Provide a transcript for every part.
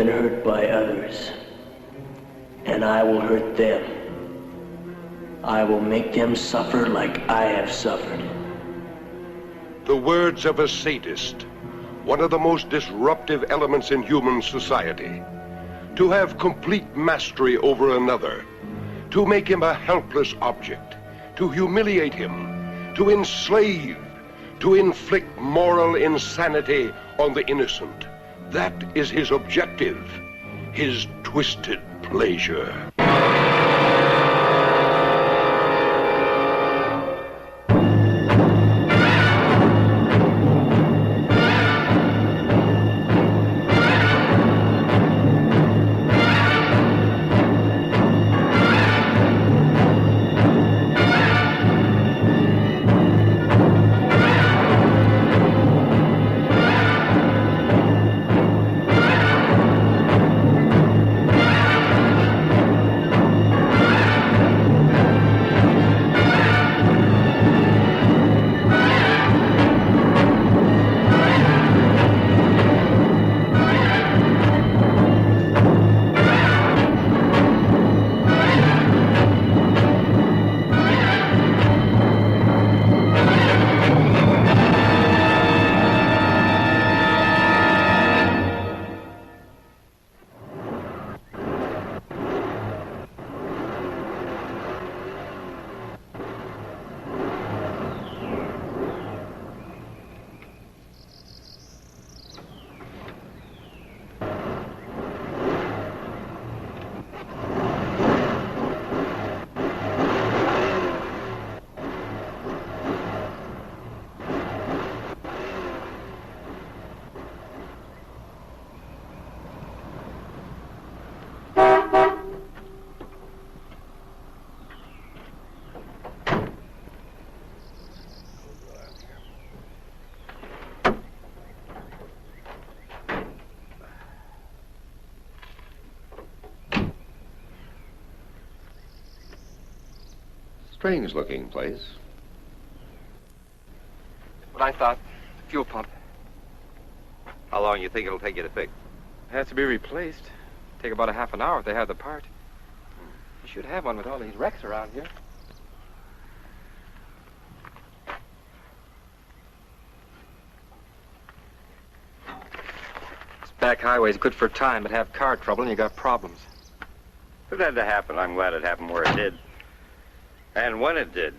been hurt by others, and I will hurt them. I will make them suffer like I have suffered. The words of a sadist, one of the most disruptive elements in human society. To have complete mastery over another, to make him a helpless object, to humiliate him, to enslave, to inflict moral insanity on the innocent. That is his objective, his twisted pleasure. Strange looking place. What I thought. Fuel pump. How long you think it'll take you to fix? It has to be replaced. Take about a half an hour if they have the part. You should have one with all these wrecks around here. This back highway's good for time, but have car trouble and you got problems. If it had to happen, I'm glad it happened where it did. And when it did,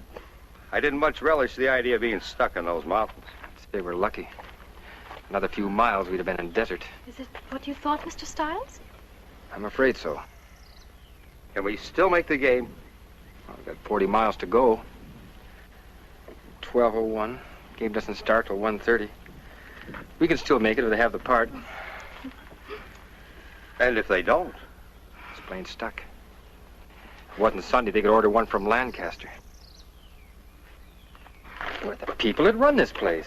I didn't much relish the idea of being stuck in those mountains. They were lucky. Another few miles, we'd have been in desert. Is it what you thought, Mr. Stiles? I'm afraid so. Can we still make the game? Well, we've got 40 miles to go. 12:01. Game doesn't start till 1:30. We can still make it if they have the part. And if they don't? It's plain stuck. If it wasn't Sunday, they could order one from Lancaster. We're the people that run this place.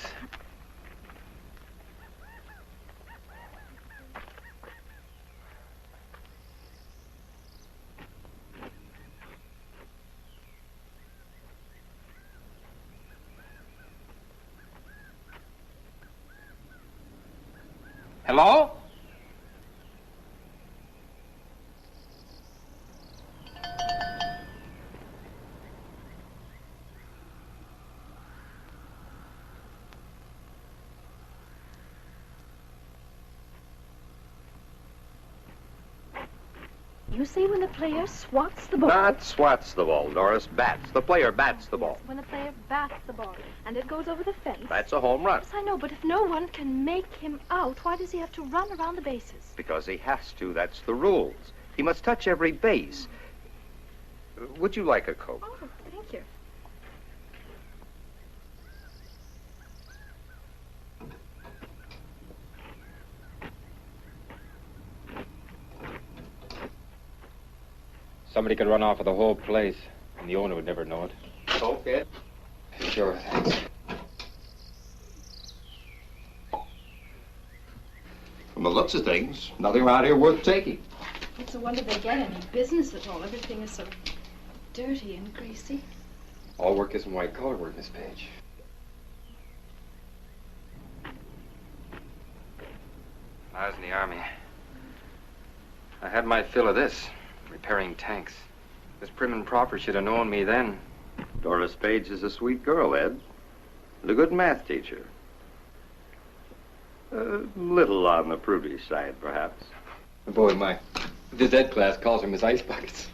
Hello? You say when the player swats the ball. Not swats the ball, Doris. Bats. The player bats the ball. When the player bats the ball and it goes over the fence. That's a home run. Yes, I know, but if no one can make him out, why does he have to run around the bases? Because he has to. That's the rules. He must touch every base. Would you like a Coke? Oh, thank you. Somebody could run off with the whole place, and the owner would never know it. Okay. Sure, thanks. From the looks of things, nothing around here worth taking. It's a wonder they get any business at all. Everything is so dirty and greasy. All work isn't white-collar work, Miss Page. I was in the Army. I had my fill of this, repairing tanks. This prim and proper should have known me then. Doris Page is a sweet girl, Ed. And a good math teacher. A little on the prudish side, perhaps. Boy, my this Ed class calls her Miss Ice Buckets.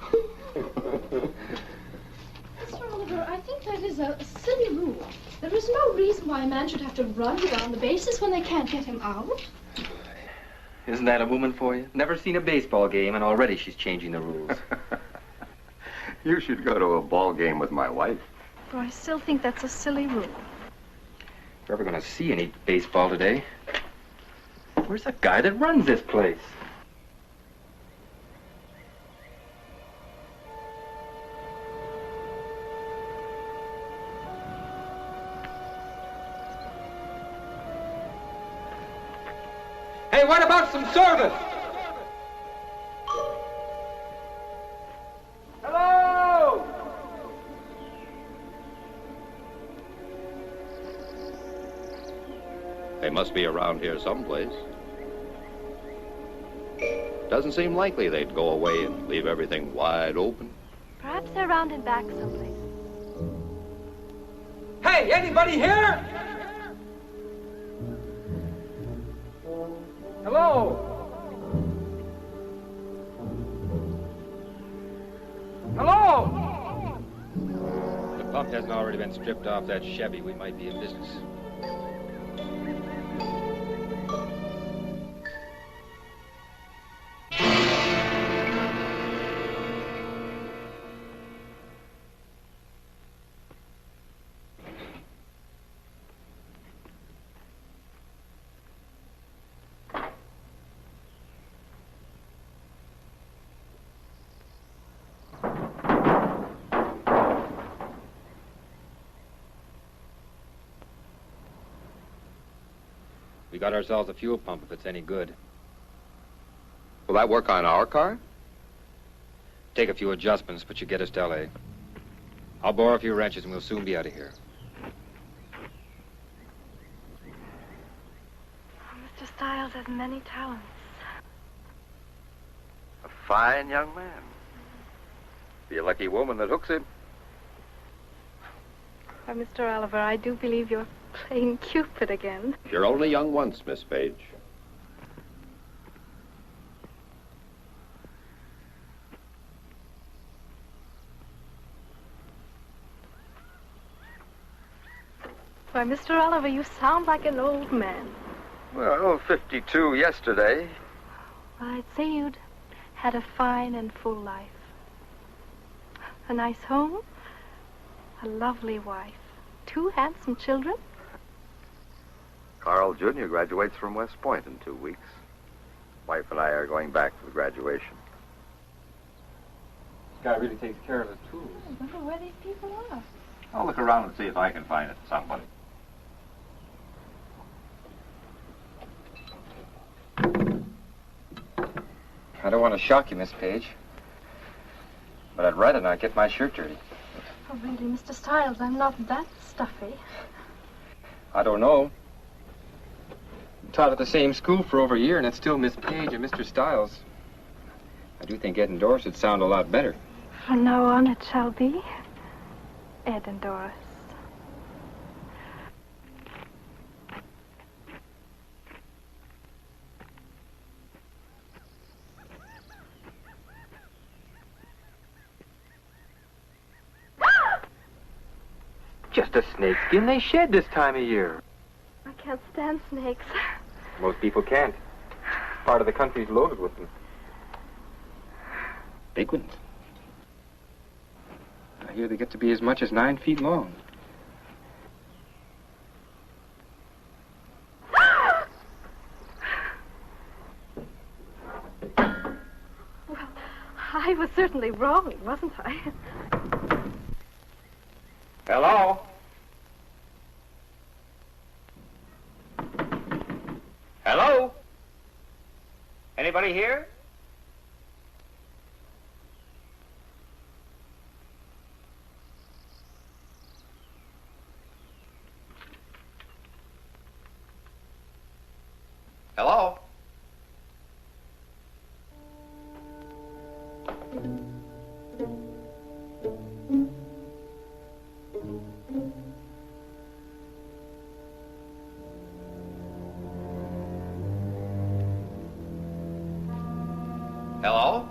Mr. Oliver, I think that is a silly rule. There is no reason why a man should have to run around the bases when they can't get him out. Isn't that a woman for you? Never seen a baseball game, and already she's changing the rules. You should go to a ball game with my wife. But I still think that's a silly rule. If you're ever going to see any baseball today, where's the guy that runs this place? Hey, what about some service? Hello! They must be around here someplace. Doesn't seem likely they'd go away and leave everything wide open. Perhaps they're round and back someplace. Hey, anybody here? Hello? Hello? If the pump hasn't already been stripped off that Chevy, we might be in business. We got ourselves a fuel pump if it's any good. Will that work on our car? Take a few adjustments, but you get us to L.A. I'll borrow a few wrenches and we'll soon be out of here. Mr. Stiles has many talents. A fine young man. Be a lucky woman that hooks him. Why, Mr. Oliver, I do believe you're playing Cupid again. You're only young once, Miss Page. Why, Mr. Oliver, you sound like an old man. Well, 52 yesterday. Well, I'd say you'd had a fine and full life. A nice home, a lovely wife, 2 handsome children. Carl Jr. graduates from West Point in 2 weeks. Wife and I are going back for the graduation. This guy really takes care of his tools. I wonder where these people are. I'll look around and see if I can find it somebody. I don't want to shock you, Miss Page, but I'd rather not get my shirt dirty. Oh, really, Mr. Stiles, I'm not that stuffy. I don't know. Taught at the same school for over a year, and it's still Miss Page and Mr. Stiles. I do think Ed and Doris would sound a lot better. From now on, it shall be Ed and Doris. Just a snakeskin they shed this time of year. I can't stand snakes. Most people can't. Part of the country's loaded with them. Big ones. I hear they get to be as much as 9 feet long. Well, I was certainly wrong, wasn't I? Hello? Hello? Anybody here? Hello? Hello?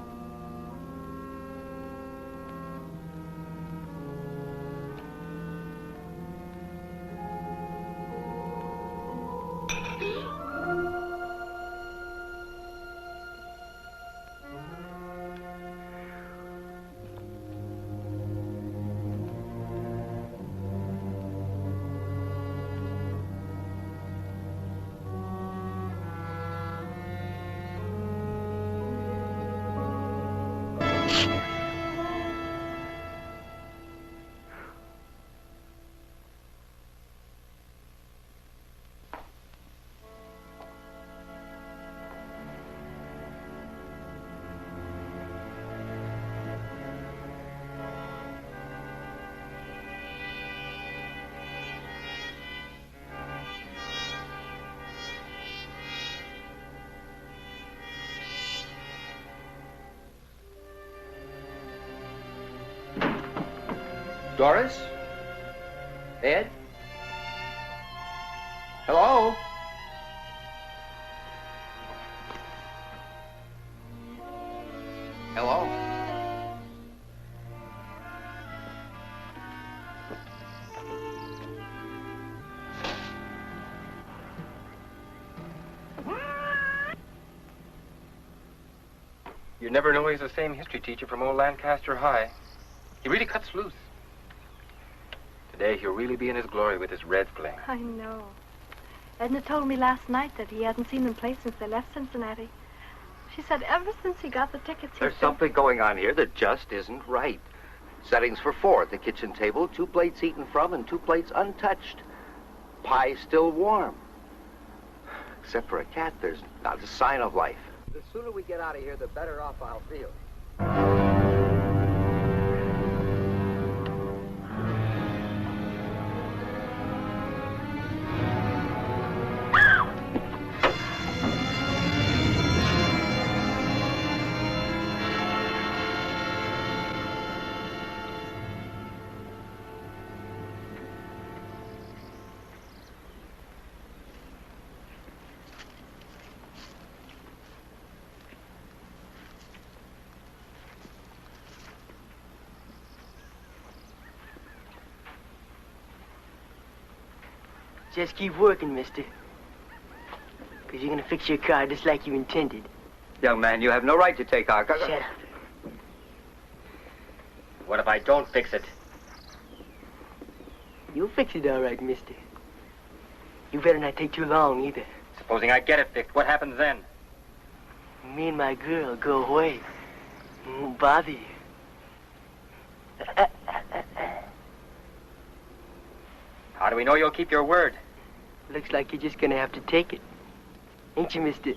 Doris? Ed? Hello? Hello? You never know he's the same history teacher from old Lancaster High. He really cuts loose. Today he'll really be in his glory with his Reds playing. I know. Edna told me last night that he hadn't seen them play since they left Cincinnati. She said ever since he got the tickets, There's something going on here that just isn't right. Settings for 4 at the kitchen table, 2 plates eaten from and 2 plates untouched. Pie still warm. Except for a cat, there's not a sign of life. The sooner we get out of here, the better off I'll feel. Just keep working, mister. Because you're going to fix your car just like you intended. Young man, you have no right to take our... Shut up. What if I don't fix it? You'll fix it all right, mister. You better not take too long, either. Supposing I get it fixed, what happens then? Me and my girl go away. Won't bother you. How do we know you'll keep your word? Looks like you're just going to have to take it. Ain't you, mister?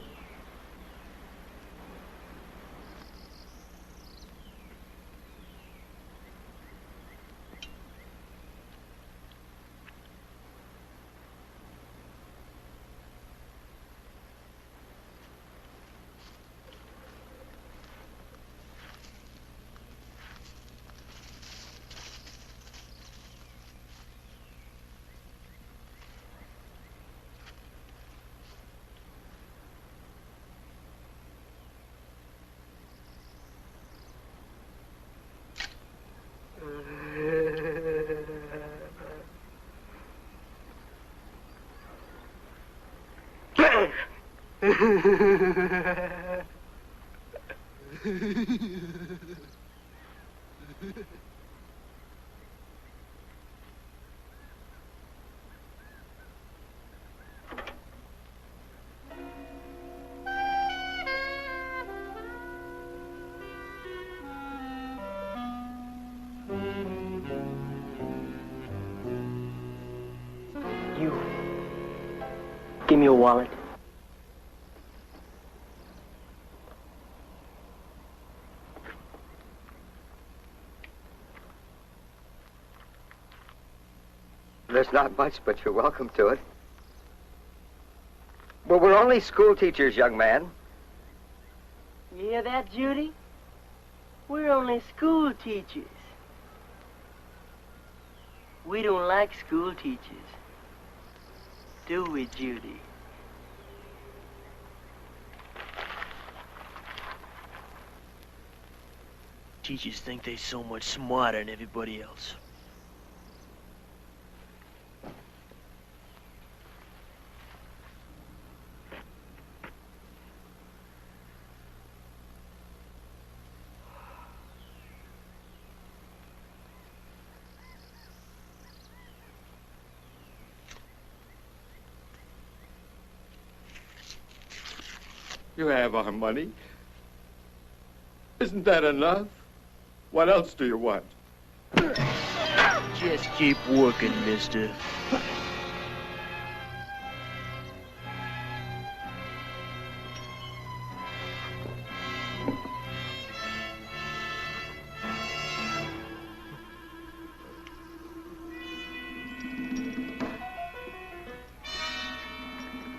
You give me your wallet. There's not much, but you're welcome to it. Well, we're only school teachers, young man. You hear that, Judy? We're only school teachers. We don't like school teachers. Do we, Judy? Teachers think they're so much smarter than everybody else. You have our money. Isn't that enough? What else do you want? Just keep working, mister.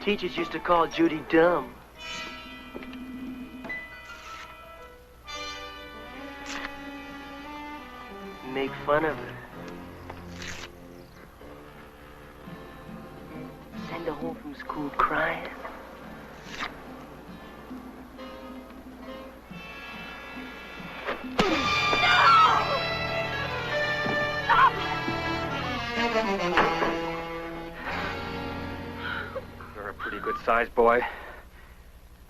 Teachers used to call Judy dumb. Make fun of her. Send her home from school crying. You're a pretty good sized boy.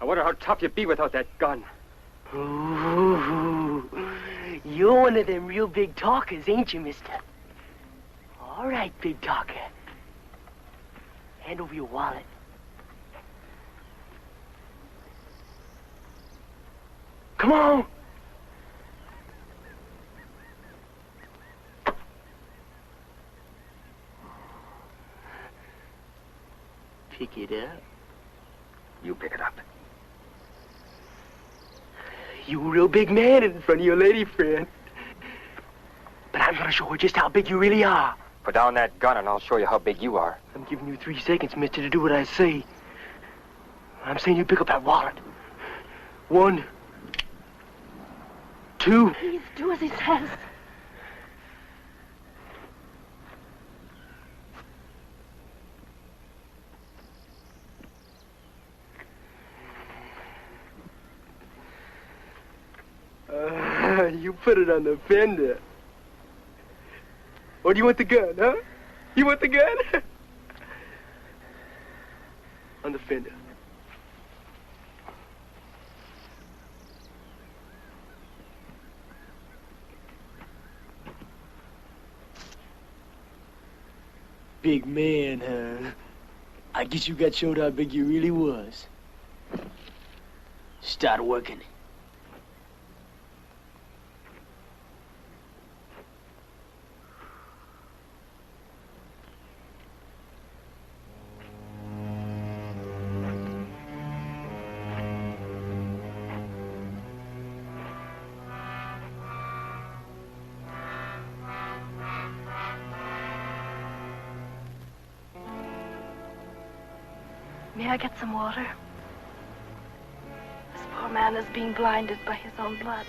I wonder how tough you'd be without that gun. Ooh, you're one of them real big talkers, ain't you, mister? All right, big talker. Hand over your wallet. Come on! Pick it up. You pick it up. You a real big man in front of your lady friend. But I'm gonna show her just how big you really are. Put down that gun and I'll show you how big you are. I'm giving you 3 seconds, mister, to do what I say. I'm saying you pick up that wallet. 1, 2. Please do as he says. You put it on the fender. Or do you want the gun, huh? You want the gun? On the fender. Big man, huh? I guess you got showed how big you really was. Start working. May I get some water? This poor man is being blinded by his own blood.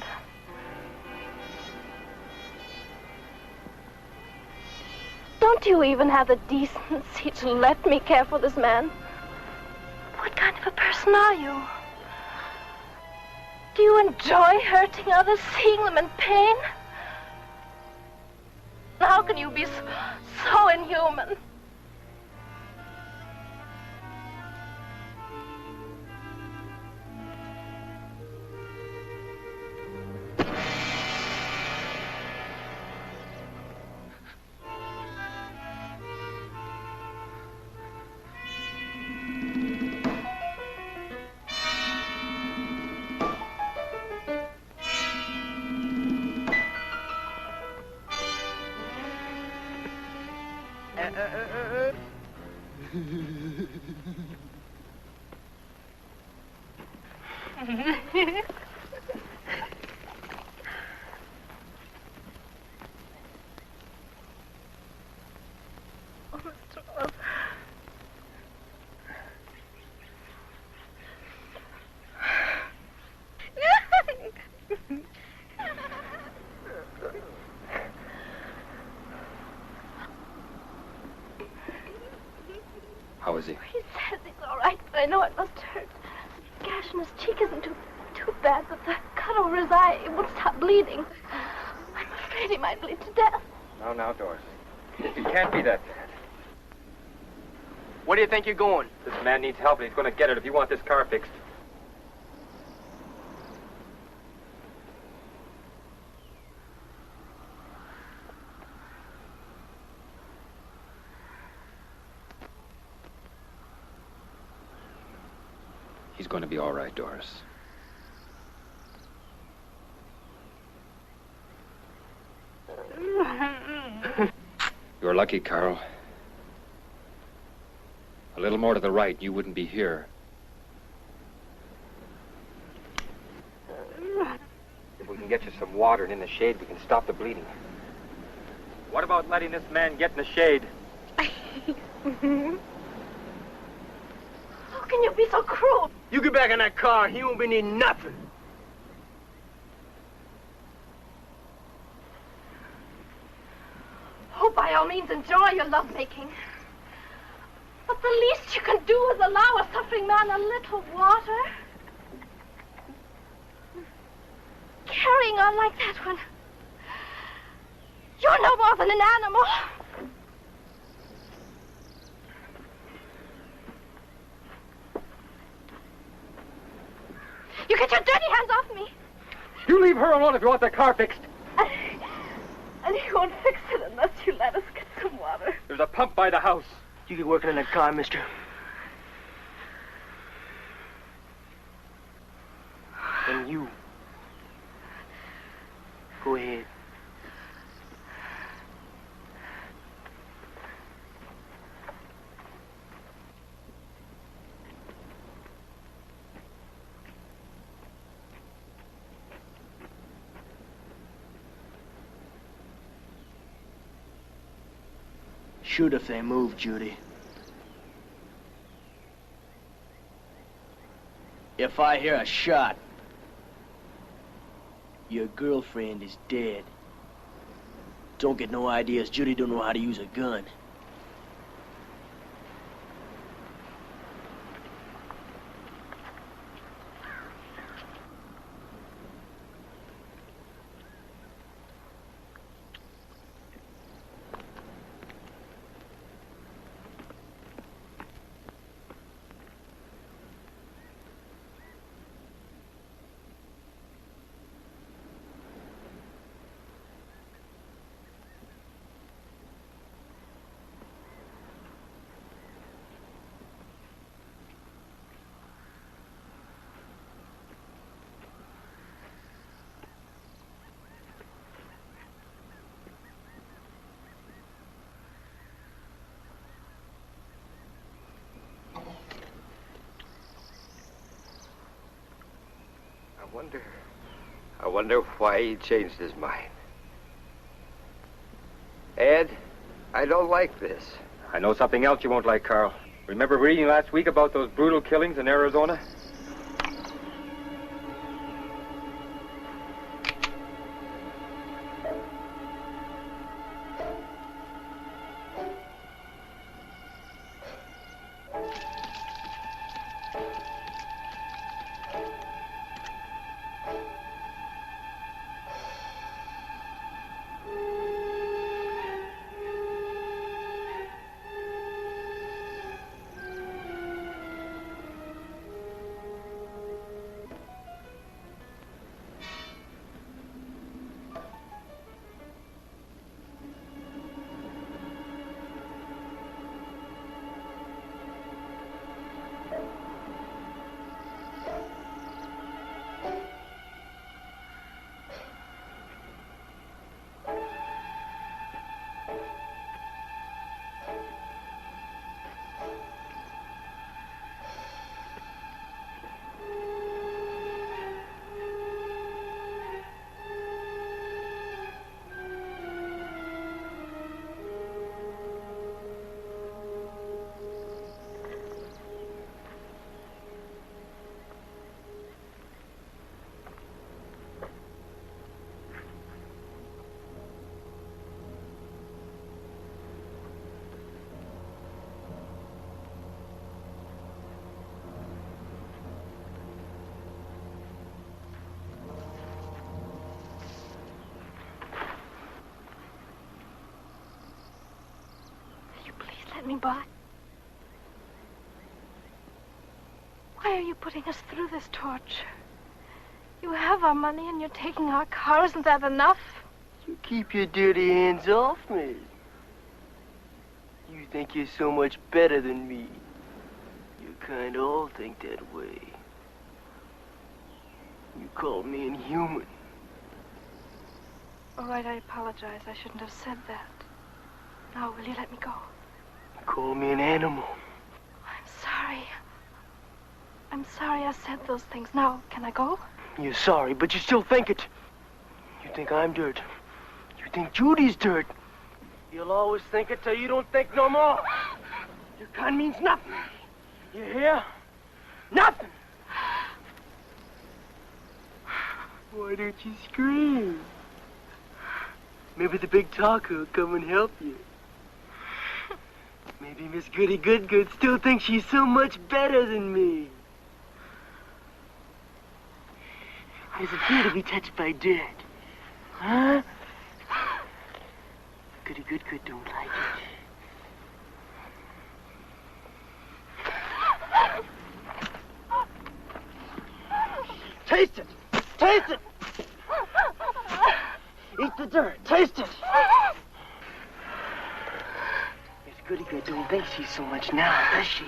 Don't you even have the decency to let me care for this man? What kind of a person are you? Do you enjoy hurting others, seeing them in pain? How can you be so inhuman? How is he? He says he's all right, but I know it must hurt. The gash in his cheek isn't too bad, but the cut over his eye, it won't stop bleeding. I'm afraid he might bleed to death. Now, Doris. It can't be that bad. Where do you think you're going? This man needs help, and he's going to get it if you want this car fixed. He's going to be all right, Doris. You're lucky, Carl. A little more to the right, you wouldn't be here. If we can get you some water and in the shade, we can stop the bleeding. What about letting this man get in the shade? How can you be so cruel? You get back in that car, he won't be needing nothing. Oh, by all means, enjoy your lovemaking. But the least you can do is allow a suffering man a little water. Carrying on like that when you're no more than an animal. You get your dirty hands off me. You leave her alone if you want the car fixed. And he won't fix it unless you let us get some water. There's a pump by the house. You get working in that car, mister. And you. Go ahead. Shoot if they move, Judy. If I hear a shot, your girlfriend is dead. Don't get no ideas. Judy don't know how to use a gun. I wonder why he changed his mind. Ed, I don't like this. I know something else you won't like, Carl. Remember reading last week about those brutal killings in Arizona? me by? Why are you putting us through this torture? You have our money and you're taking our car. Isn't that enough? You keep your dirty hands off me. You think you're so much better than me. You kind of all think that way. You call me inhuman. All right, I apologize. I shouldn't have said that. Now, will you let me go? You call me an animal. I'm sorry. I'm sorry I said those things. Now, can I go? You're sorry, but you still think it. You think I'm dirt. You think Judy's dirt. You'll always think it till you don't think no more. Your kind means nothing. You hear? Nothing. Why don't you scream? Maybe the big talker will come and help you. Maybe Miss Goody Good still thinks she's so much better than me. How does it feel to be touched by dirt? Huh? Goody Good don't like it. Taste it! Taste it! Eat the dirt. Taste it! Miss Goody Good don't think she's so much now, does she?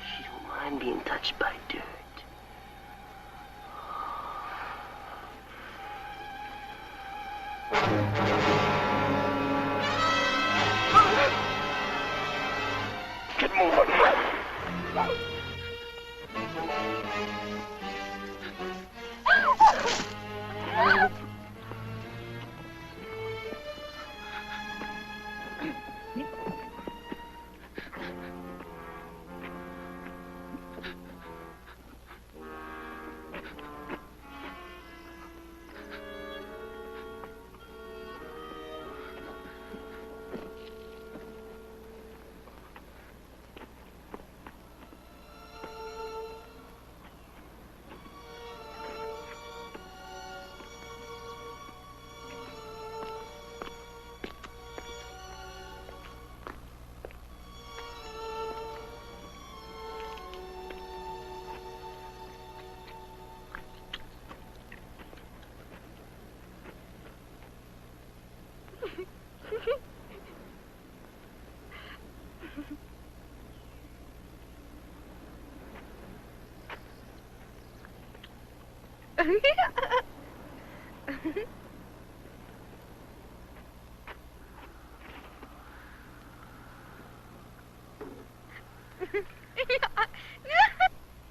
She don't mind being touched by dirt. Get moving.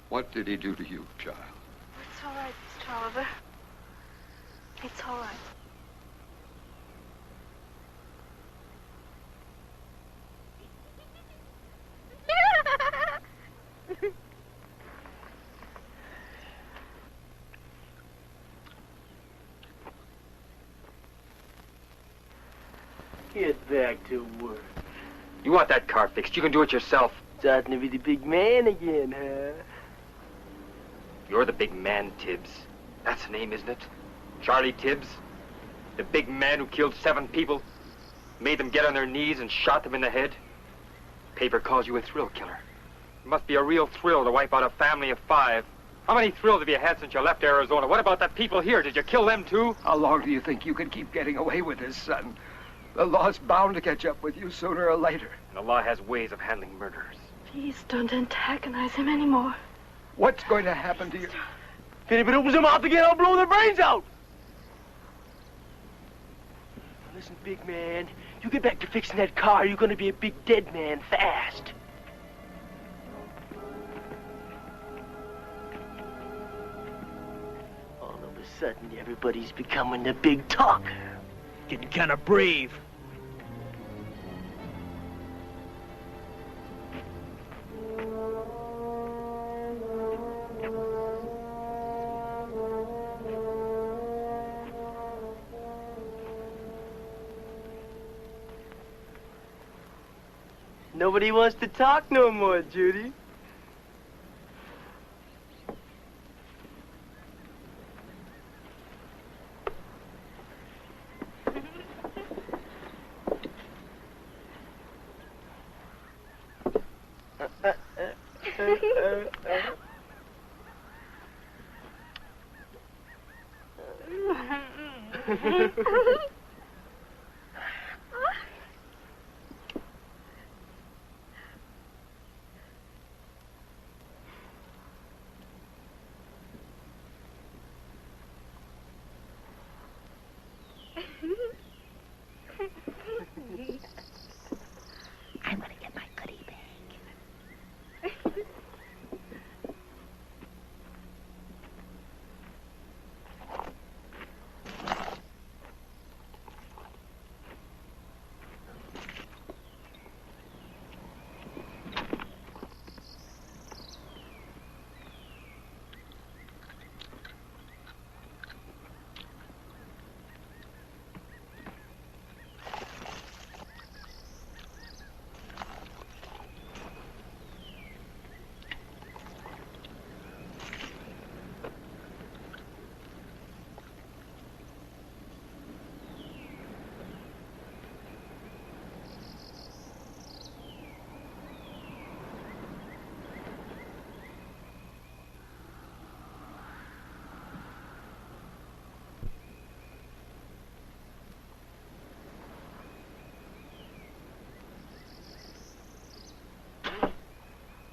What did he do to you, child? It's all right, Mr. Oliver. It's all right. Get back to work. You want that car fixed? You can do it yourself. Starting to be the big man again, huh? You're the big man, Tibbs. That's the name, isn't it? Charlie Tibbs? The big man who killed 7 people, made them get on their knees and shot them in the head? Paper calls you a thrill killer. It must be a real thrill to wipe out a family of 5. How many thrills have you had since you left Arizona? What about the people here? Did you kill them too? How long do you think you can keep getting away with this, son? The law's bound to catch up with you sooner or later. And the law has ways of handling murderers. Please don't antagonize him anymore. What's going to happen to you? If anybody opens their mouth again, I'll blow their brains out! Now listen, big man, you get back to fixing that car, you're gonna be a big dead man fast. All of a sudden, everybody's becoming the big talker. Getting kind of brave. Nobody wants to talk no more, Judy. I'm gonna get my goodie bag.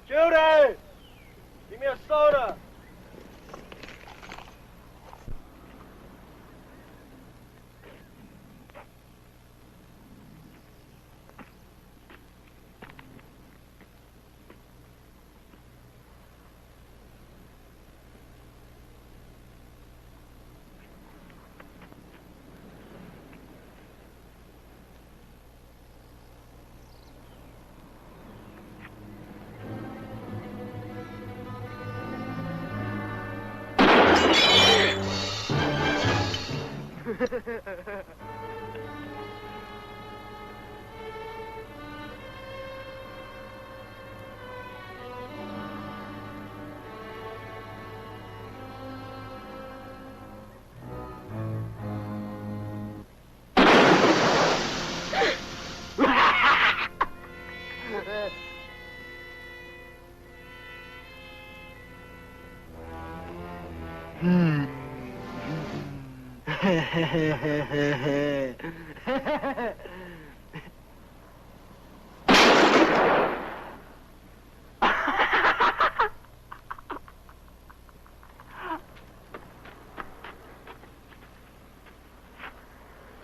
Judy! Give me a soda!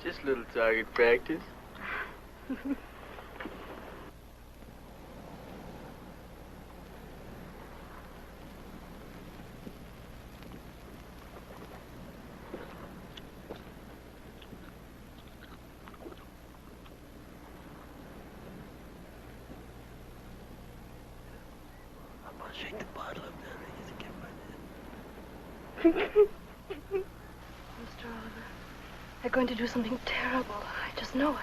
Just a little target practice. Shake the bottle up there. Mr. Oliver, they're going to do something terrible. I just know it.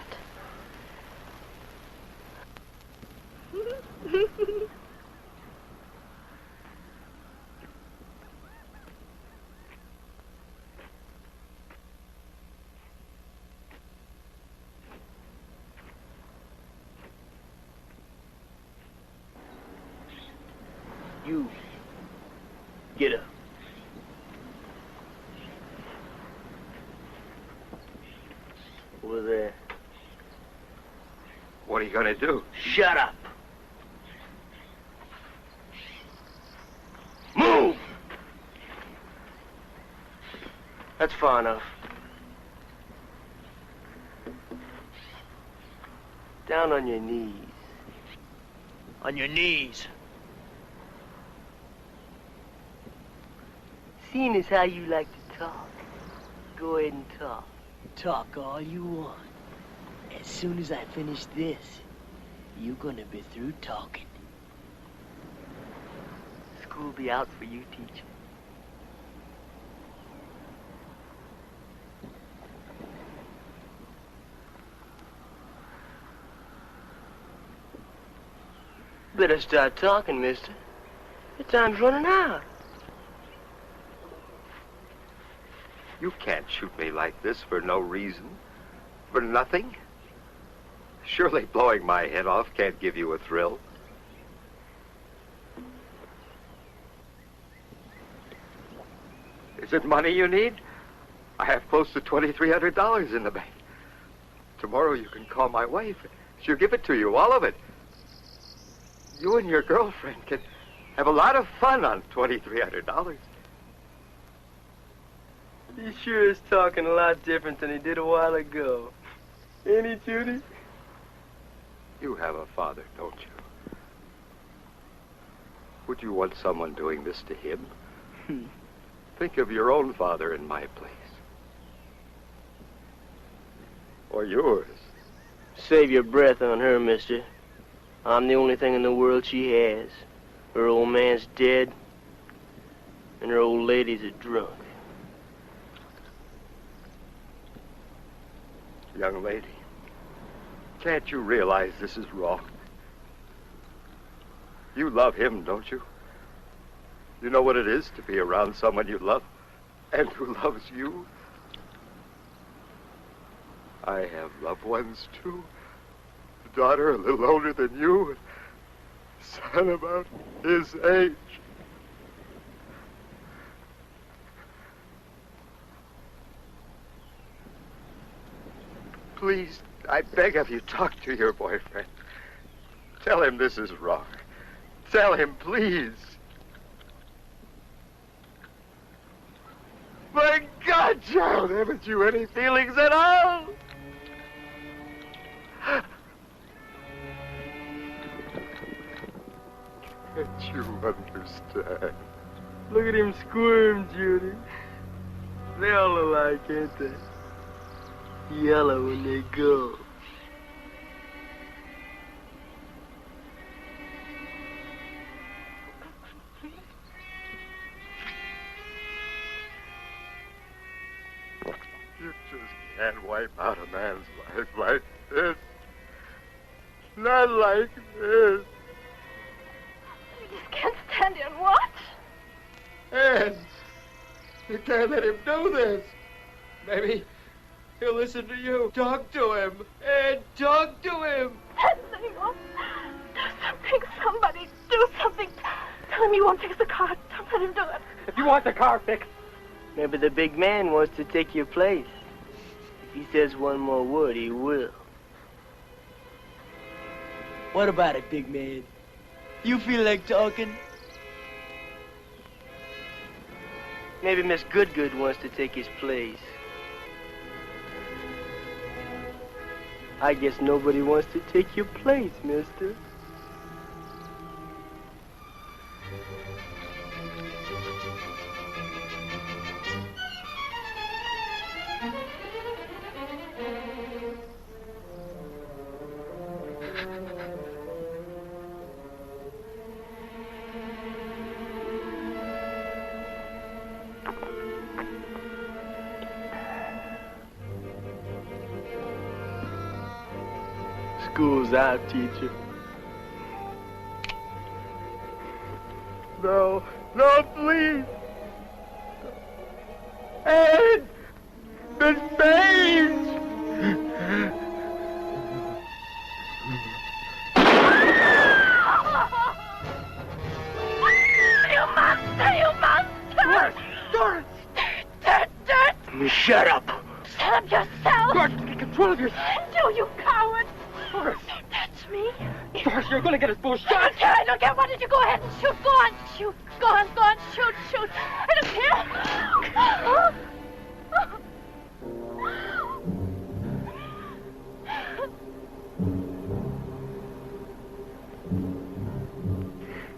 You. Get up. Over there. What are you going to do? Shut up. Move! That's far enough. Down on your knees. On your knees. Seeing as how you like to talk, go ahead and talk. Talk all you want. As soon as I finish this, you're gonna be through talking. School be out for you, teacher. Better start talking, mister. The time's running out. You can't shoot me like this for no reason. For nothing. Surely blowing my head off can't give you a thrill. it money you need? I have close to $2,300 in the bank. Tomorrow you can call my wife. She'll give it to you, all of it. You and your girlfriend can have a lot of fun on $2,300. He sure is talking a lot different than he did a while ago. Ain't he, Judy? You have a father, don't you? Would you want someone doing this to him? Think of your own father in my place. Or yours. Save your breath on her, mister. I'm the only thing in the world she has. Her old man's dead, and her old lady's a drunk. Young lady, can't you realize this is wrong? You love him, don't you? You know what it is to be around someone you love and who loves you? I have loved ones, too. A daughter a little older than you, and a son about his age. Please, I beg of you, talk to your boyfriend. Tell him this is wrong. Tell him, please. My God, child, haven't you any feelings at all? Can't you understand? Look at him squirm, Judy. They all alike, ain't they? Yellow when they go. You just can't wipe out a man's life like this. Not like this. You just can't stand here and watch. Ann, you can't let him do this. Maybe he'll listen to you. Talk to him. Ann, talk to him. Anyone, do something. Somebody, do something. Tell him you won't fix the car. Don't let him do it. If you want the car fixed, maybe the big man wants to take your place. If he says one more word, he will. What about it, big man? You feel like talking? Maybe Miss Goodgood wants to take his place. I guess nobody wants to take your place, mister. School's out, teacher. No, no, please. Ann! Miss Page! You monster! You monster! Doris! Dirt! Shut up! Shut up yourself! Doris, get control of yourself! No, you coward! Doris! Don't touch me! Doris, you're gonna get us both I shot! don't care, I don't care. Why don't you go ahead and shoot? Go on, shoot. Go on, shoot, shoot. I don't care.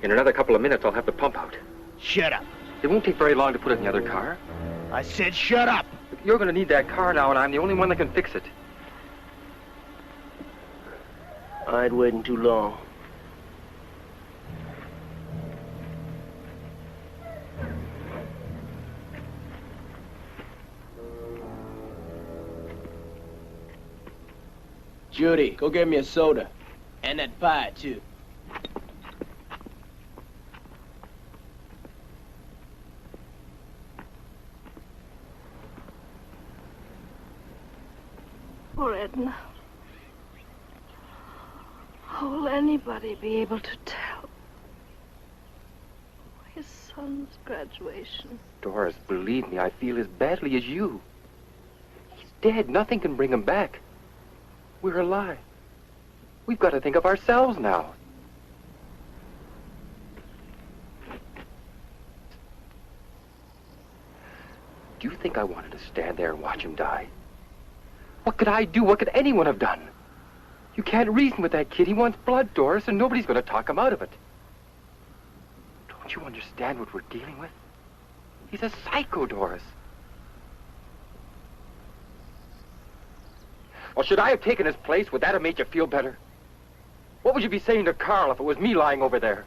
In another couple of minutes, I'll have the pump out. Shut up. It won't take very long to put it in the other car. I said shut up. You're going to need that car now, and I'm the only one that can fix it. I ain't waiting too long. Judy, go get me a soda. And that pie, too. Poor Edna. How will anybody be able to tell? His son. son's graduation. Doris, believe me, I feel as badly as you. He's dead. Nothing can bring him back. We're alive. We've got to think of ourselves now. Do you think I wanted to stand there and watch him die? What could I do? What could anyone have done? You can't reason with that kid. He wants blood, Doris, and nobody's going to talk him out of it. Don't you understand what we're dealing with? He's a psycho, Doris. Well, should I have taken his place? Would that have made you feel better? What would you be saying to Carl if it was me lying over there?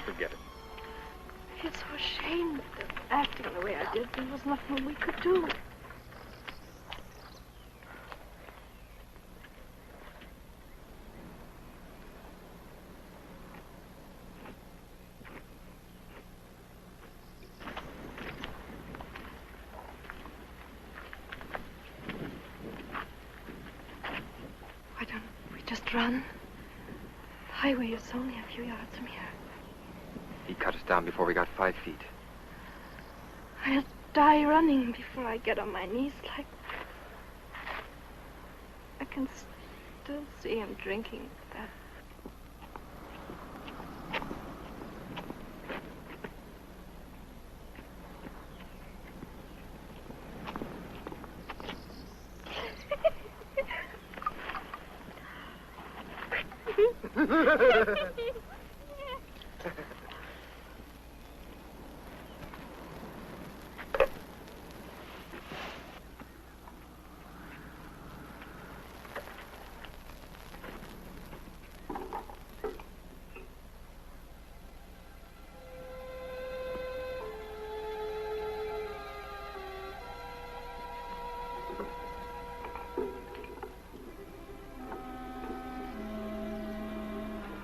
Forget it. I feel so ashamed of acting the way I did. There was nothing we could do. Why don't we just run? The highway is only a few yards from here. He cut us down before we got 5 feet. I'll die running before I get on my knees like... I can still see him drinking that.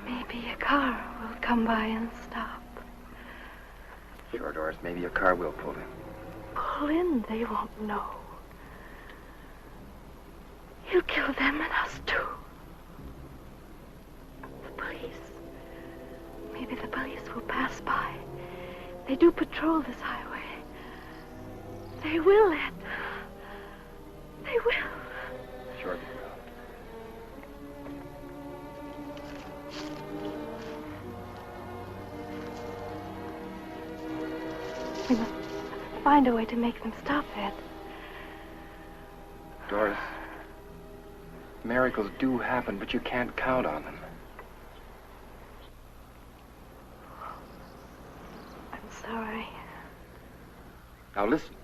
Maybe a car will come by and stop. Sure, Doris, maybe a car will pull in. Pull in, they won't know. He'll kill them and us too. The police. Maybe the police will pass by. They do patrol this highway. They will, Ed. They will. Sure they will. We must find a way to make them stop, Ed. Doris, miracles do happen, but you can't count on them. I'm sorry. Now listen,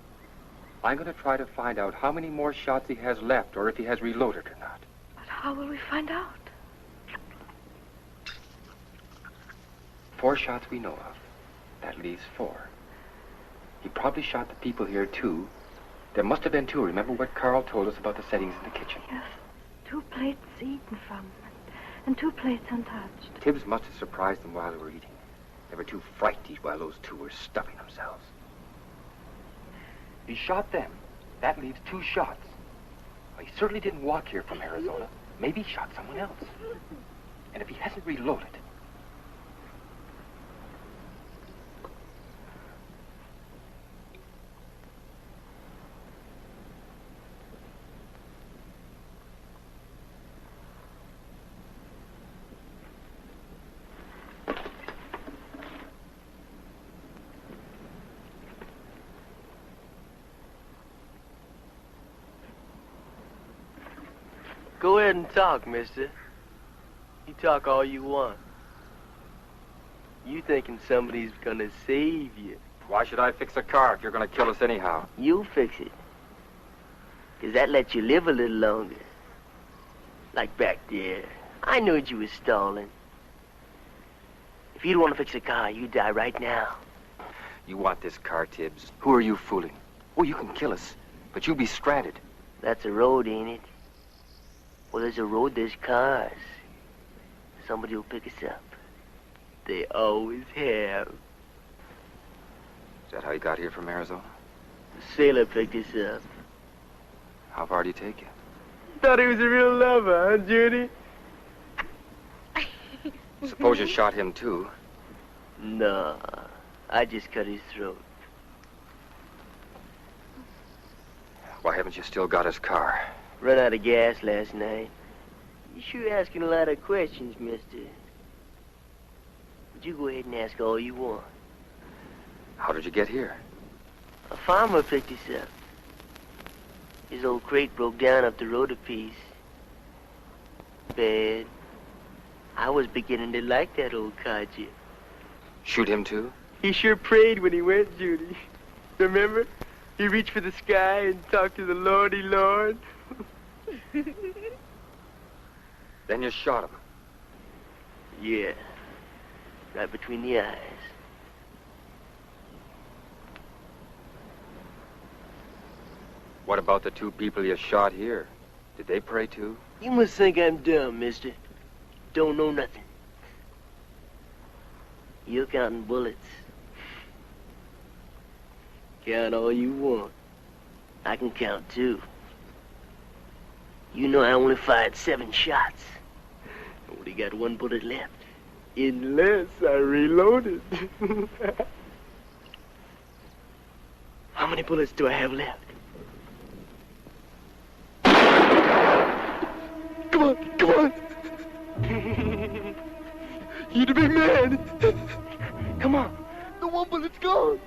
I'm going to try to find out how many more shots he has left, or if he has reloaded or not. But how will we find out? 4 shots we know of. That leaves 4. He probably shot the people here, too. There must have been 2. Remember what Carl told us about the settings in the kitchen? Yes. 2 plates eaten from, and 2 plates untouched. Tibbs must have surprised them while they were eating. They were too frightened to eat while those 2 were stuffing themselves. He shot them. That leaves 2 shots. Well, he certainly didn't walk here from Arizona. Maybe he shot someone else. And if he hasn't reloaded... Go ahead and talk, mister. You talk all you want. You thinking somebody's gonna save you. Why should I fix a car if you're gonna kill us anyhow? You'll fix it. 'Cause that lets you live a little longer. Like back there. I knew you was stalling. If you don't want to fix a car, you die right now. You want this car, Tibbs. Who are you fooling? Oh, you can kill us, but you'll be stranded. That's a road, ain't it? Well, there's a road, there's cars. Somebody will pick us up. They always have. Is that how you got here from Arizona? The sailor picked us up. How far did he take you? Thought he was a real lover, huh, Judy? Suppose you shot him, too. No, I just cut his throat. Why haven't you still got his car? Run out of gas last night. You sure asking a lot of questions, mister. But you go ahead and ask all you want. How did you get here? A farmer picked us up. His old crate broke down up the road a piece. Bad. I was beginning to like that old codger. Shoot him, too? He sure prayed when he went, Judy. Remember? He reached for the sky and talked to the Lordy Lord. Then you shot him? Yeah. Right between the eyes. What about the 2 people you shot here? Did they pray, too? You must think I'm dumb, mister. Don't know nothing. You're counting bullets. Count all you want. I can count, too. You know I only fired 7 shots. Only got 1 bullet left. Unless I reloaded. How many bullets do I have left? Come on, come on. You're the big man. Come on. The 1 bullet's gone.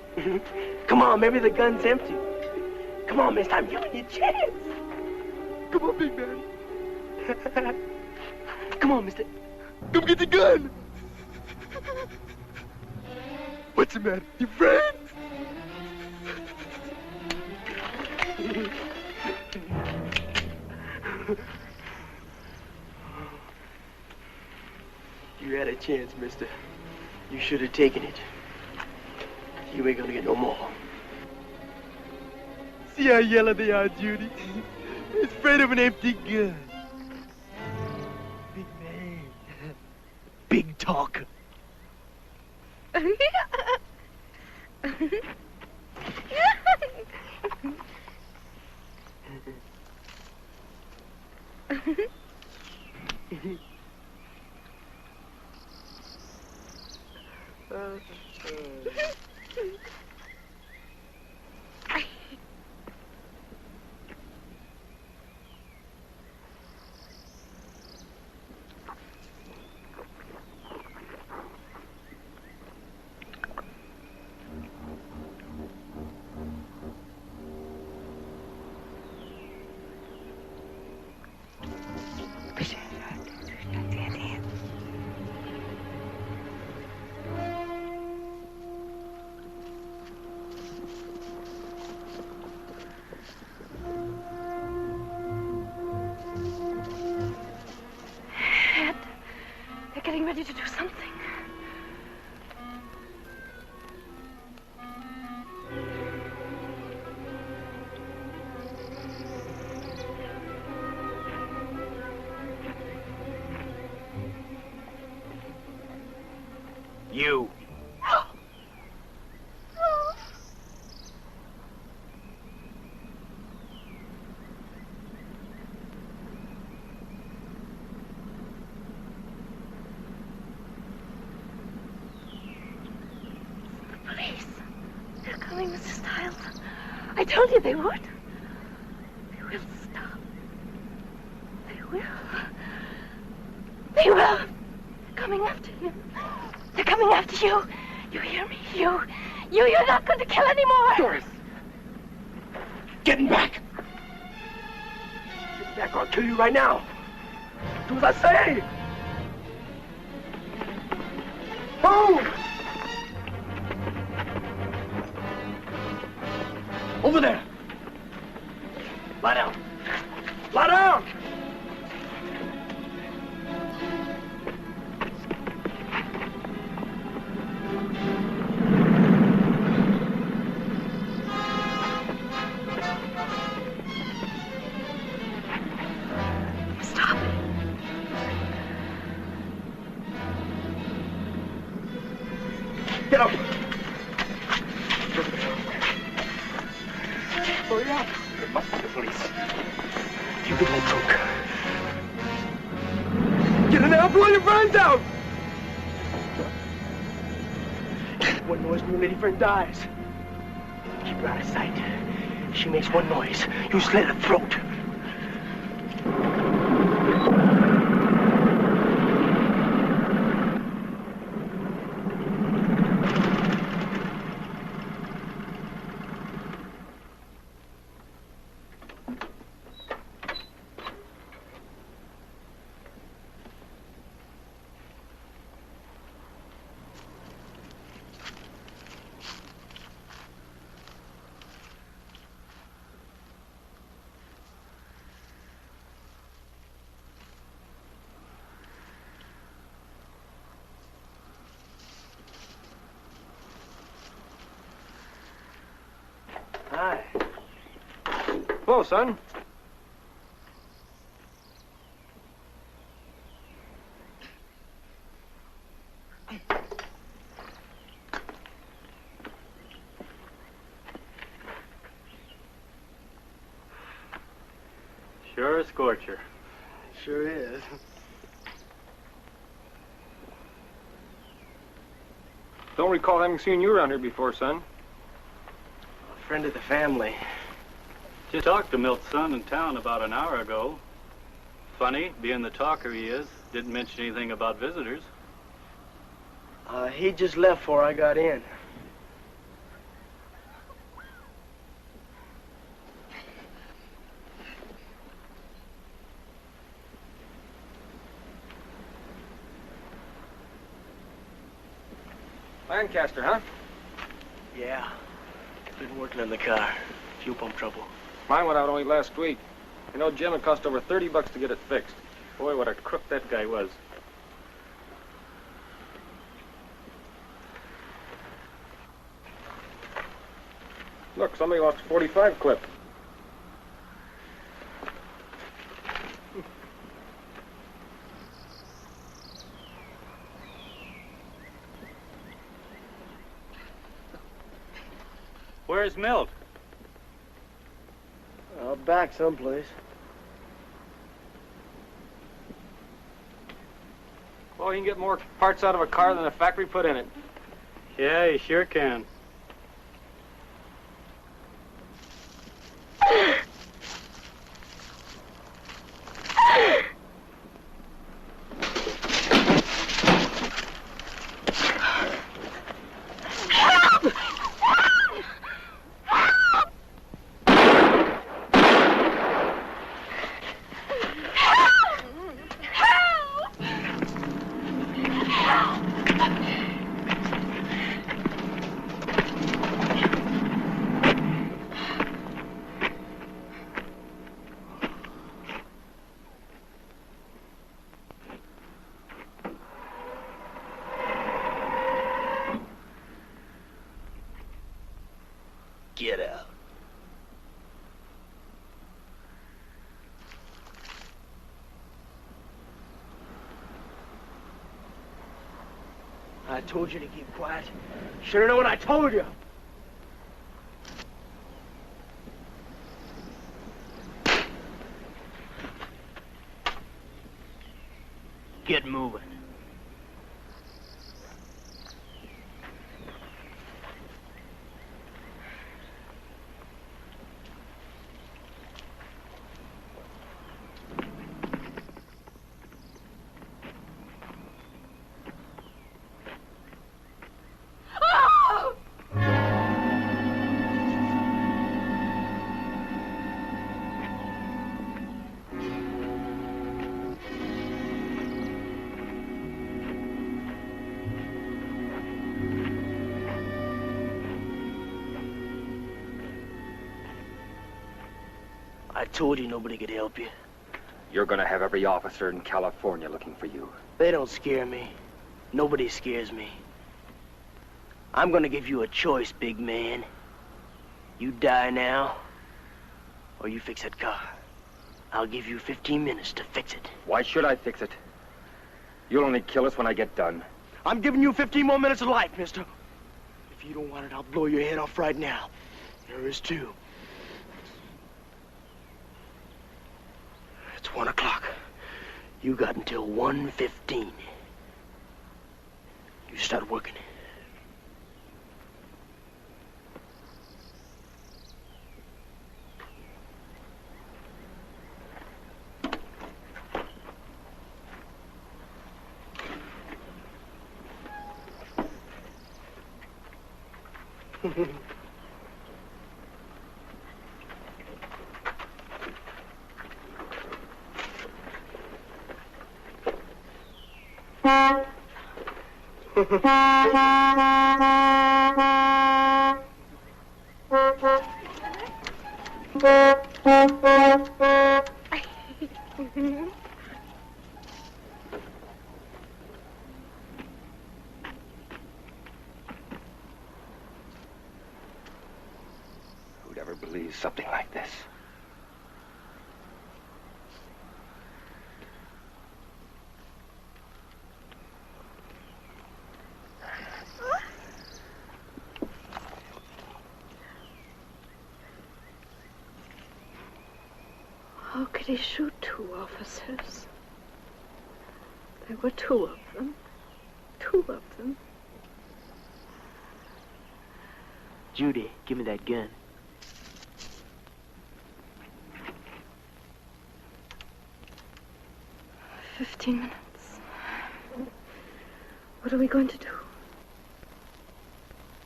Come on, maybe the gun's empty. Come on, mister, I'm giving you a chance. Come on, big man. Come on, mister. Come get the gun. What's the matter? You afraid? You had a chance, mister. You should have taken it. You ain't gonna get no more. See how yellow they are, Judy? It's afraid of an empty gun. Big man. Big talker. Getting ready to do something. You. Mr. Stiles. I told you they would. They will stop. They will. They will. They're coming after him. They're coming after you. You hear me? You're not going to kill anymore. Doris. Getting back. Get back or I'll kill you right now. Do as I say. Move! Over there. Lie down. Lie down! Hurry up. It must be the police. You get in the trunk. Get in there, I'll blow your brains out! One noise when your lady friend dies. Keep her out of sight. If she makes one noise, you slit her throat. Hi. Hello, son. Sure a scorcher. Sure is. Don't recall having seen you around here before, son. A friend of the family. Just talked to Milt's son in town about an hour ago. Funny, being the talker he is, didn't mention anything about visitors. He just left before I got in. Lancaster, huh? Yeah. Been working on the car. Fuel pump trouble. Mine went out only last week. You know, Jim, it cost over $30 to get it fixed. Boy, what a crook that guy was. Look, somebody lost a 45 clip. Where's Milt? Back someplace. Well, you can get more parts out of a car than the factory put in it. Yeah, you sure can. Get out. I told you to keep quiet. Should have known what I told you. Get moving. I told you nobody could help you. You're gonna have every officer in California looking for you. They don't scare me. Nobody scares me. I'm gonna give you a choice, big man. You die now, or you fix that car. I'll give you 15 minutes to fix it. Why should I fix it? You'll only kill us when I get done. I'm giving you 15 more minutes of life, mister. If you don't want it, I'll blow your head off right now. There is two. 1 o'clock. You got until 1:15. You start working. Who'd ever believe something like this? How could he shoot 2 officers? There were 2 of them. 2 of them. Judy, give me that gun. "15 minutes. What are we going to do?"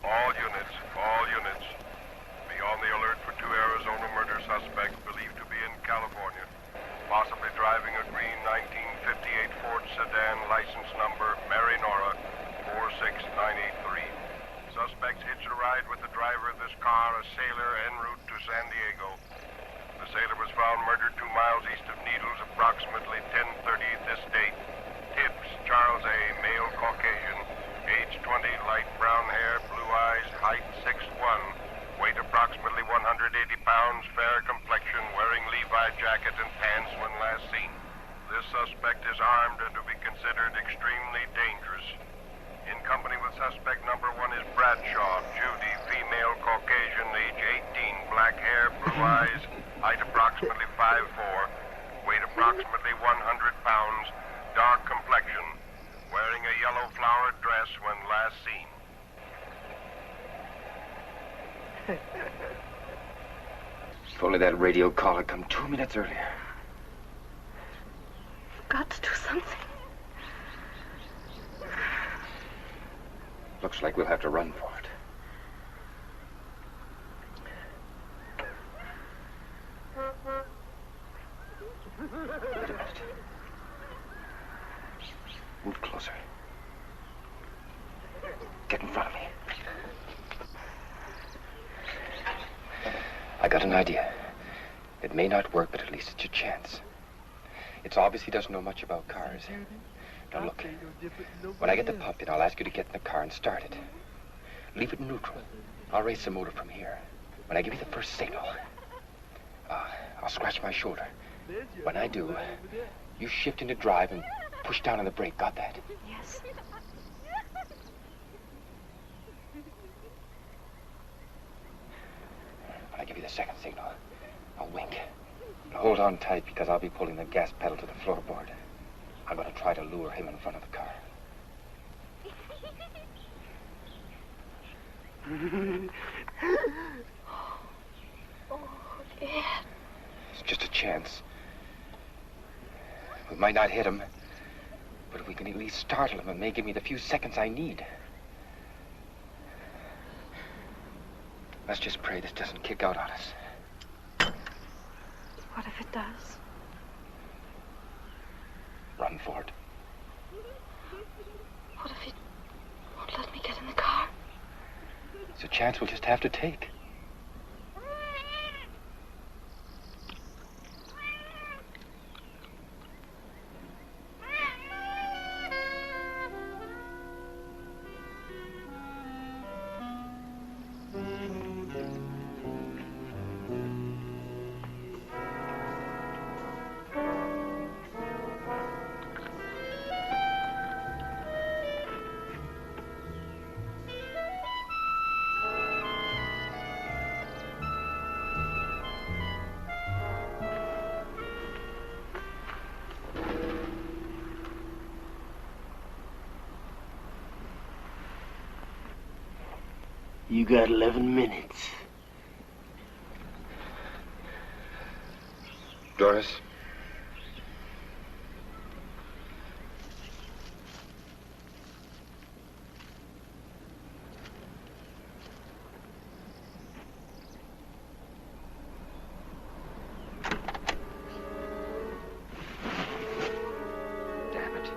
All units. Be on the alert for 2 Arizona murder suspects believed to be in California. Possibly driving a green 1958 Ford sedan, license number Mary Nora 46983. Suspects hitched a ride with the driver of this car, a sailor, en route to San Diego. The sailor was found murdered 2 miles east of Needles, approximately 10:30 this date. Tibbs, Charles A., male Caucasian, age 20, light brown hair, blue eyes, height 6'1", weight approximately 180 pounds, fair complexion, wearing Levi jacket and pants when last seen. This suspect is armed and to be considered extremely dangerous. In company with suspect number 1 is Bradshaw, Judy, female Caucasian, age 18, black hair, blue eyes, height approximately 5'4", weight approximately 100 pounds, dark complexion, wearing a yellow flowered dress when last seen. If only that radio call had come 2 minutes earlier. We've got to do something. Looks like we'll have to run for it. Wait a minute. Move closer. Get in front of me. I got an idea. It may not work, but at least it's a chance. It's obvious he doesn't know much about cars. Now look, when I get the pump in, I'll ask you to get in the car and start it. Leave it neutral. I'll race the motor from here. When I give you the first signal, I'll scratch my shoulder. When I do, you shift into drive and push down on the brake. Got that? Yes. When I give you the second signal, I'll wink. Now hold on tight because I'll be pulling the gas pedal to the floorboard. I'm going to try to lure him in front of the car. Yeah. It's just a chance. We might not hit him, but if we can at least startle him, it may give me the few seconds I need. Let's just pray this doesn't kick out on us. What if it does? Run for it. What if he won't let me get in the car? It's a chance we'll just have to take. You got 11 minutes. Doris? Damn it.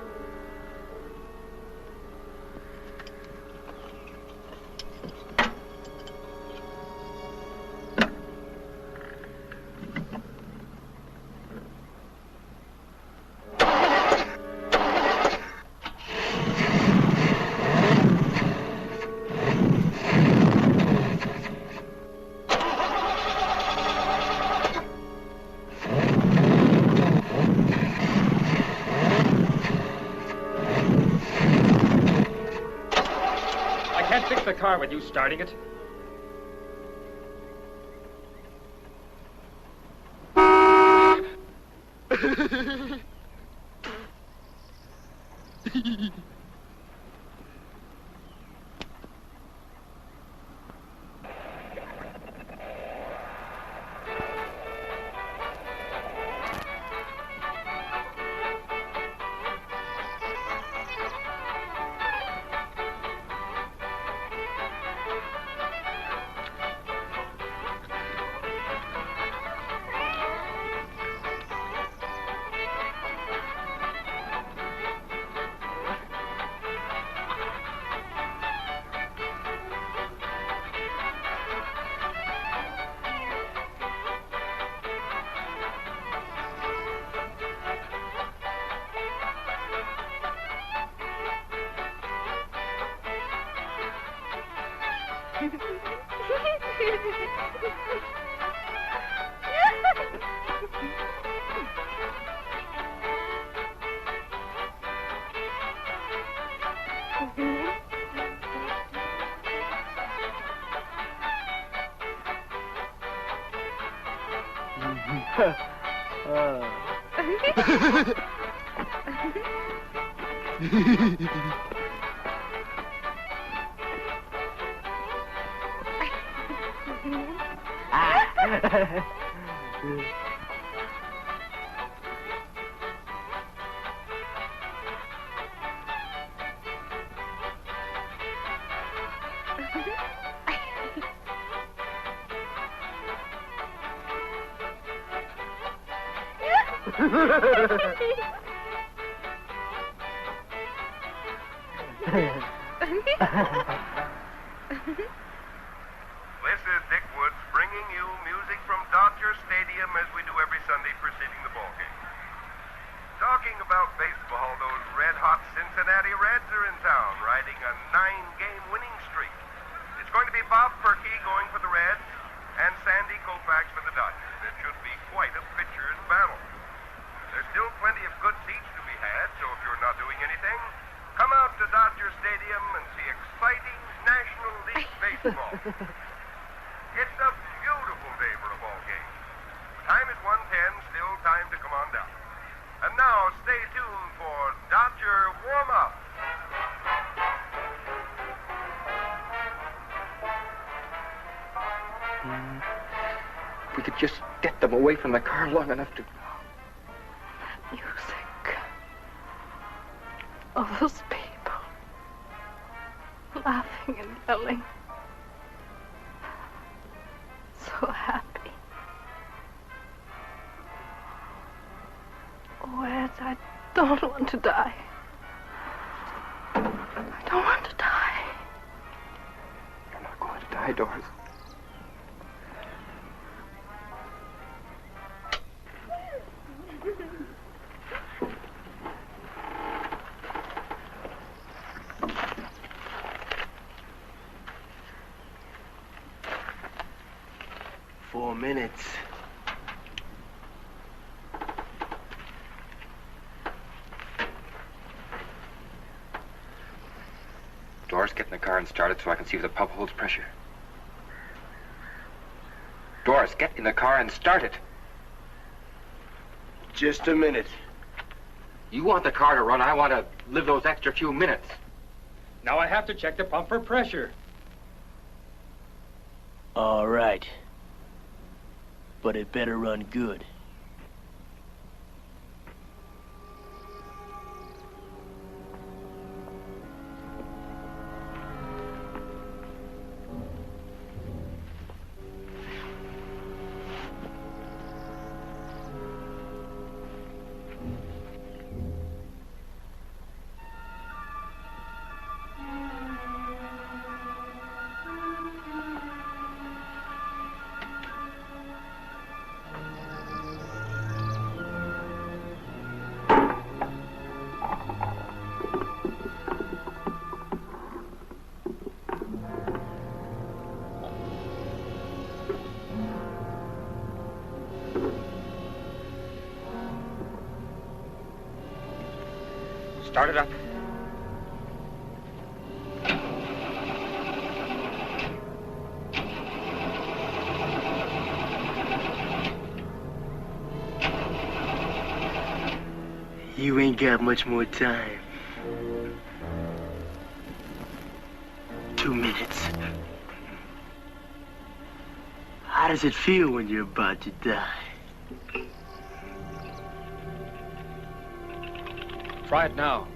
I can't fix the car with you starting it. This is Dick Woods bringing you music from Dodger Stadium as we do every Sunday preceding the ball game. Talking about baseball, those red-hot Cincinnati Reds are in town, riding a 9-game winning streak. It's going to be Bob Perky going for the Reds and Sandy Koufax for the Dodgers. It should be quite a pitcher's battle. There's still plenty of good seats to be had, so if you're not doing anything, come out to Dodger Stadium and see exciting National League baseball. It's a beautiful day for a ball game. Time is 1:10, still time to come on down. And now, stay tuned for Dodger Warm-Up. If we could just get them away from the car long enough to... Music. All those people. Laughing and yelling. So happy. Oh, Ed, I don't want to die. I don't want to die. You're not going to die, Doris. Four minutes. Doris, get in the car and start it so I can see if the pump holds pressure. Doris, get in the car and start it. Just a minute. You want the car to run, I want to live those extra few minutes. Now I have to check the pump for pressure. All right. But it better run good. Start it up. You ain't got much more time. 2 minutes. How does it feel when you're about to die? Try it now.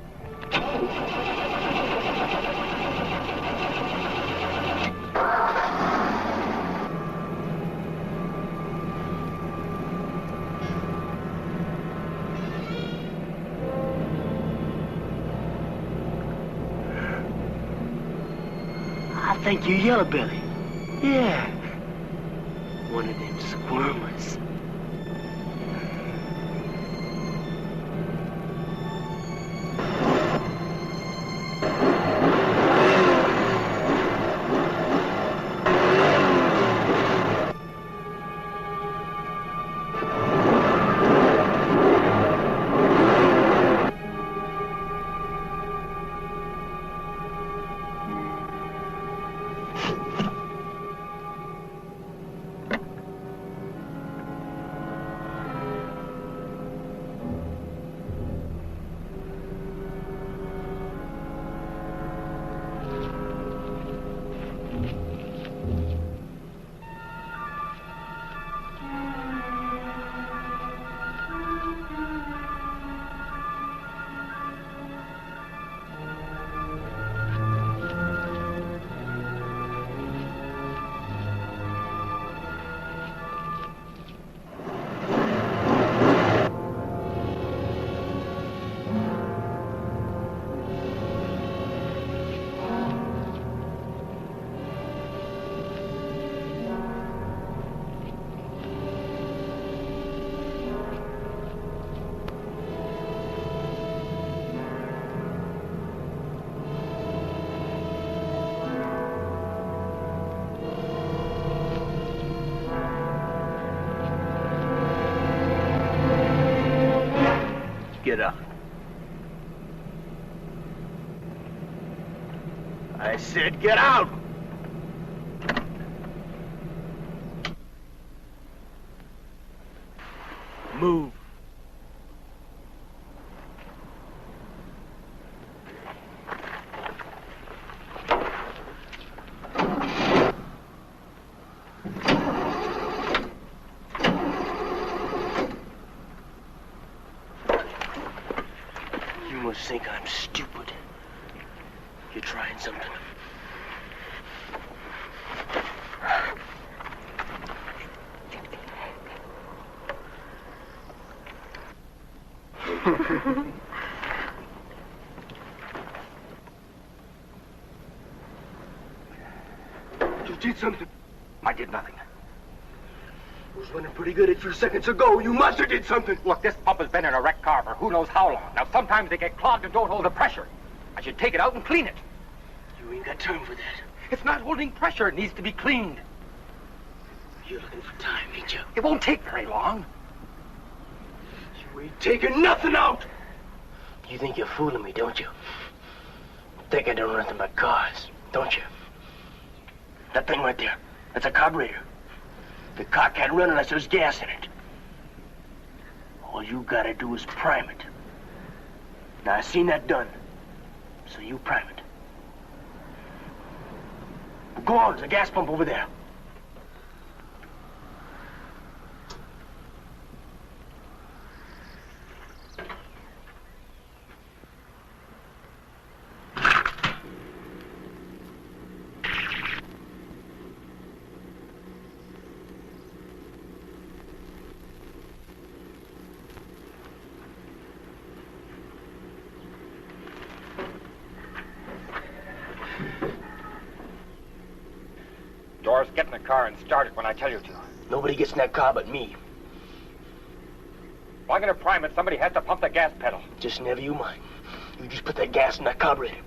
I think you're Yellow Belly. Yeah. One of them squirmers. Get up. I said get out! Move. You must think I'm stupid. You're trying something. You did something. I did nothing. It was running pretty good a few seconds ago. You must have did something. Look, this pump has been in a wrecked car for who knows how long. Now, sometimes they get clogged and don't hold the pressure. I should take it out and clean it. You ain't got time for that. It's not holding pressure. It needs to be cleaned. You're looking for time, ain't you? It won't take very long. You ain't taking nothing out. You think you're fooling me, don't you? Think I don't know nothing but cars, don't you? That thing right there, that's a carburetor. The car can't run unless there's gas in it. All you gotta do is prime it. Now, I seen that done, so you prime it. Go on, there's a gas pump over there. Doris, get in the car and start it when I tell you to. Nobody gets in that car but me. If I'm gonna prime it, somebody has to pump the gas pedal. Just never you mind. You just put that gas in that carburetor.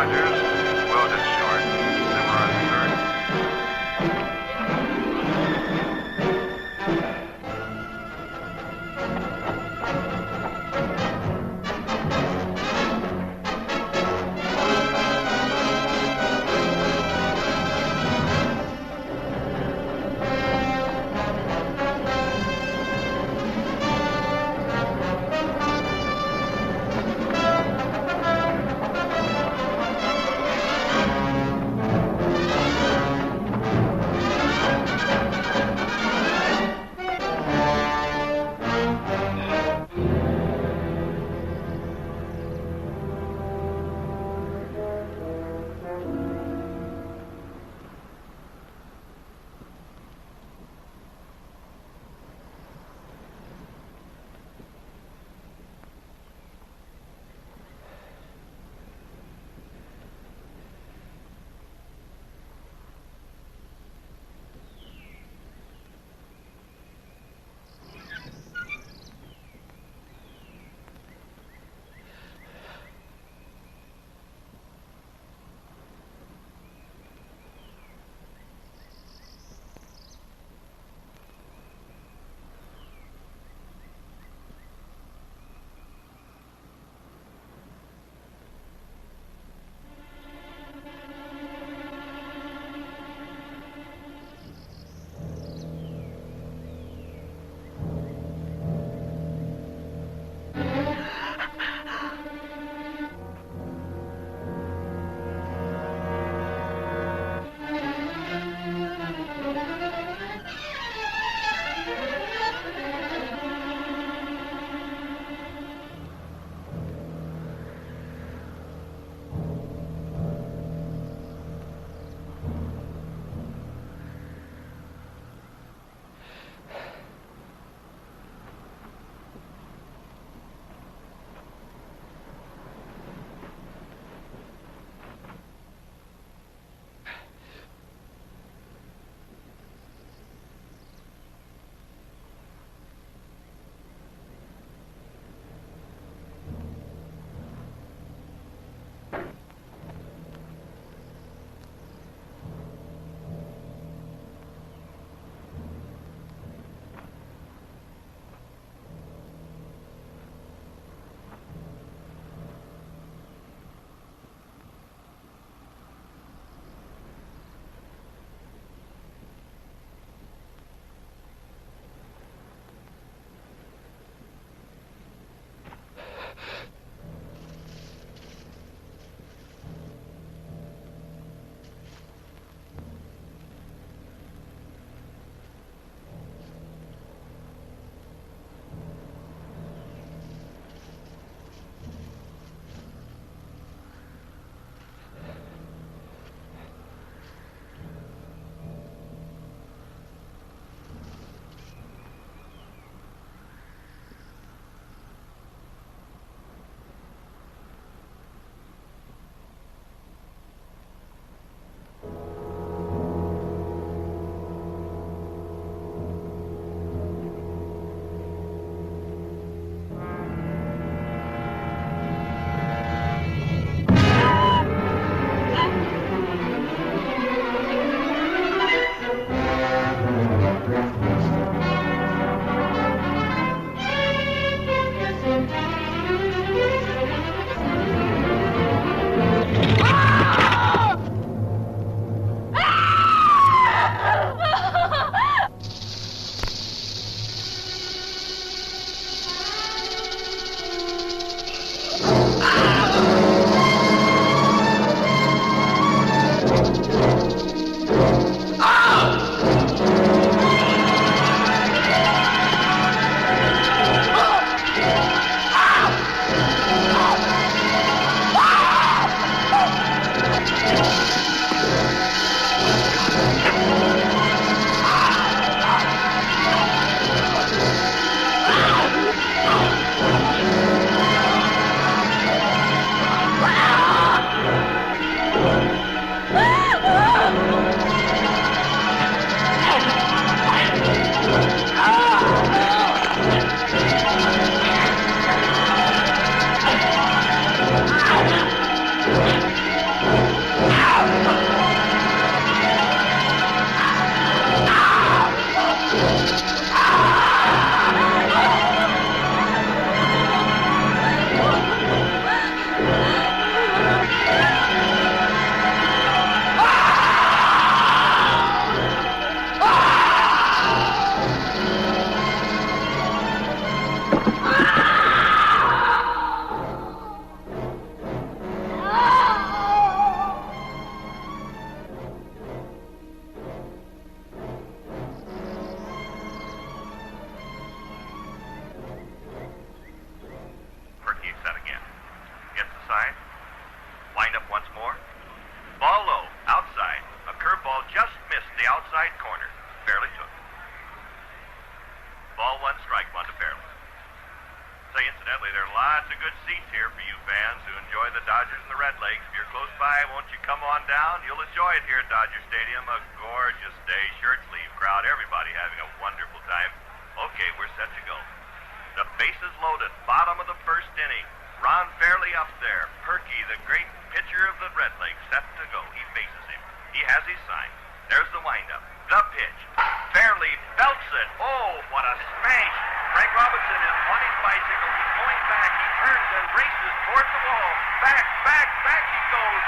Rogers. Welded short. Simmer on third. lots of good seats here for you fans who enjoy the Dodgers and the Red Lakes. If you're close by, won't you come on down? You'll enjoy it here at Dodger Stadium. A gorgeous day, shirt sleeve crowd, everybody having a wonderful time. Okay, we're set to go. The bases loaded, bottom of the first inning. Ron Fairley up there. Perky, the great pitcher of the Red Lakes, set to go. He faces him. He has his sign. There's the windup. The pitch. Fairley belts it. Oh, what a smash. Frank Robinson is on his bicycle. He's going back. He turns and races toward the wall. Back he goes.